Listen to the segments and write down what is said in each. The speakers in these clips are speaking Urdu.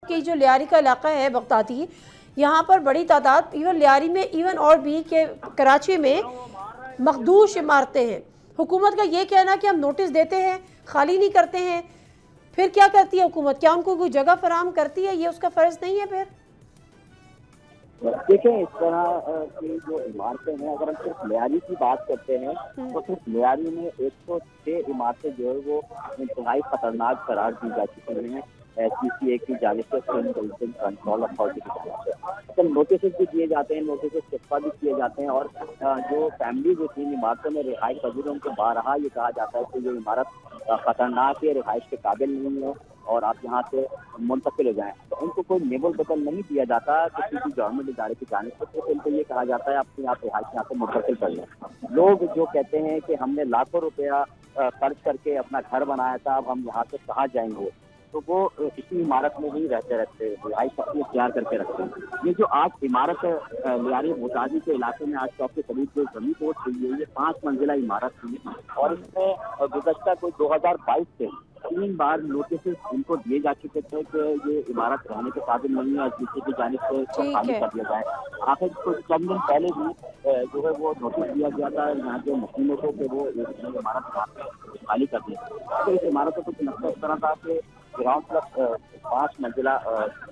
کہ جو لیاری کا علاقہ ہے بغدادی، یہاں پر بڑی تعداد ایون لیاری میں ایون اور بھی کہ کراچی میں مخدوش عمارتیں ہیں۔ حکومت کا یہ کہنا کہ ہم نوٹس دیتے ہیں، خالی نہیں کرتے ہیں، پھر کیا کرتی ہے حکومت؟ کیا ان کو کوئی جگہ فراہم کرتی ہے؟ یہ اس کا فرض نہیں ہے پھر؟ دیکھیں اس طرح کی جو عمارتیں ہیں، اگر ہم صرف لیاری کی بات کرتے ہیں تو صرف لیاری میں 106 عمارتیں جو ہے وہ انتہائی خطرناک قرار دی جا چکی ہیں CCA کی جانب سے، کنٹرول اتھارٹی کی جانب سے۔ نوٹسز بھی دیے جاتے ہیں، نوٹسز شفا بھی کیے جاتے ہیں، اور جو فیملیز ہوتی ہیں عمارتوں میں رہائش پذیر ان کو بارہا یہ کہا جاتا ہے کہ یہ عمارت خطرناک ہے، رہائش کے قابل نہیں ہے اور آپ یہاں سے منتقل ہو جائیں۔ تو ان کو کوئی نیبل بدل نہیں دیا جاتا کسی بھی گورنمنٹ ادارے کی جانب سے، تو ان کو یہ کہا جاتا ہے اپنی آپ رہائش یہاں سے منتقل کر لیں۔ لوگ جو کہتے ہیں کہ ہم نے لاکھوں روپیہ خرچ کر کے اپنا گھر بنایا تھا، اب ہم یہاں سے کہاں جائیں گے، تو وہ اسی عمارت میں ہی رہتے رہائش اپنی اختیار کر کے رکھتے ہیں۔ یہ جو آج عمارت لیاری بغدادی کے علاقے میں آج چوک کے قریب جو زمین پوچھ ہوئی ہے، یہ 5 منزلہ عمارت تھی اور اس میں گزشتہ کوئی 2022 سے 3 بار نوٹسز ان کو دیے جا چکے تھے کہ یہ عمارت رہنے کے قابل نہیں ہے اور کسی کی جانب سے اس کو خالی کر دیا جائے۔ آخر کچھ چند دن پہلے بھی جو ہے وہ نوٹس دیا گیا تھا یہاں کے مقیموں کو کہ وہ عمارت خالی کر دیں۔ تو اس عمارت کا کچھ نقطہ اس طرح تھا کہ گراؤنڈ پلس 5 منزلہ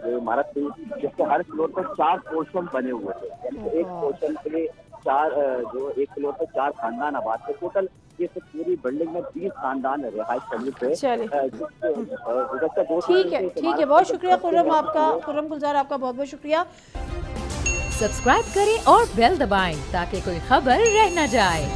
جو عمارت تھی، جس کے ہر فلور پر 4 پورشن بنے ہوئے تھے، یعنی ایک پورشن کے لیے 4 جو ایک فلور پر 4 خاندان آباد تھے۔ ٹوٹل اس پوری بلڈنگ میں 20 خاندان رہائش پذیر تھے۔ ٹھیک ہے، بہت شکریہ خرم، آپ کا خرم گلزار، آپ کا بہت بہت شکریہ۔ سبسکرائب کریں اور بیل دبائیں تاکہ کوئی خبر رہ نہ جائے۔